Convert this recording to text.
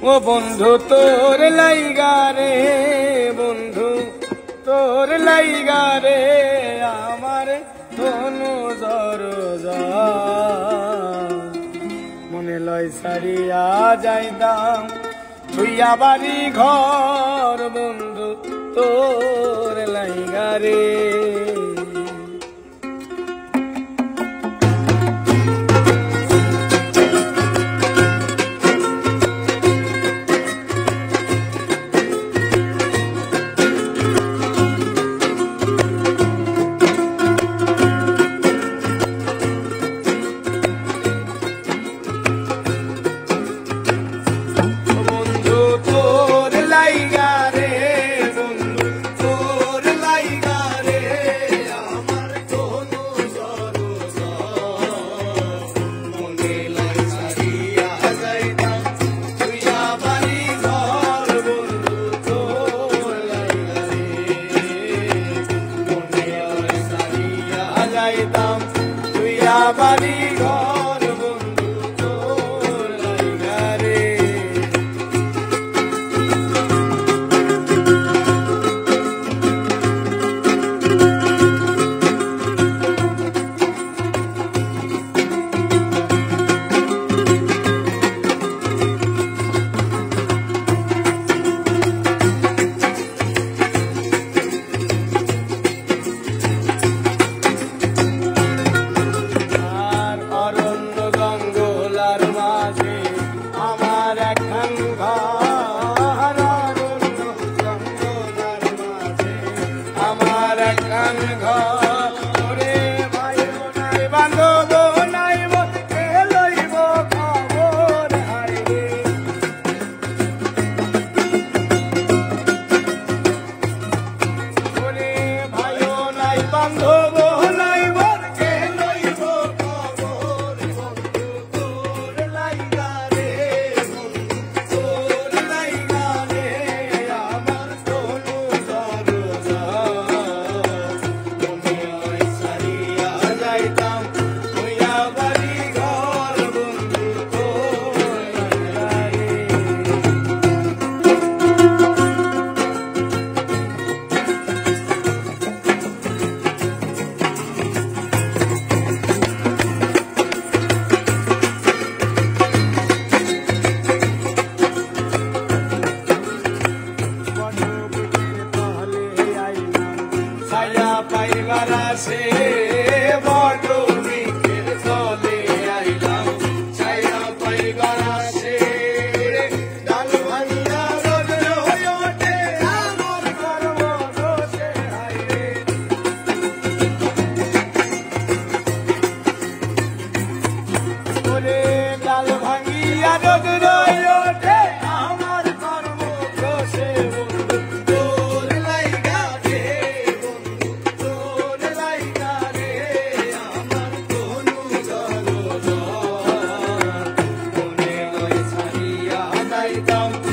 ও বন্ধু তোর লাইগা রে, বন্ধু তোর লাইগা রে আমার ধনু দরজা মনে লয় সারিয়া যাইতাম তুইয়া বাড়ি ঘর বন্ধু তোর লাইগা রে। তুইয়া বাড়ি ঘর বন্ধু তোর লাইগা রে। পাইবারাসে বড় বৃক্ষের তলে আইলাম ছায়া পাইবারাসে ডাল ভাঙা রোদ হয়ে ওঠে আমার কর্ম দোষে হায়রে। ওরে ডাল ভাঙিয়া রোদ হয়ে ওঠে আমার কর্ম দোষে বন্ধু তোর লাইগা রে, Dum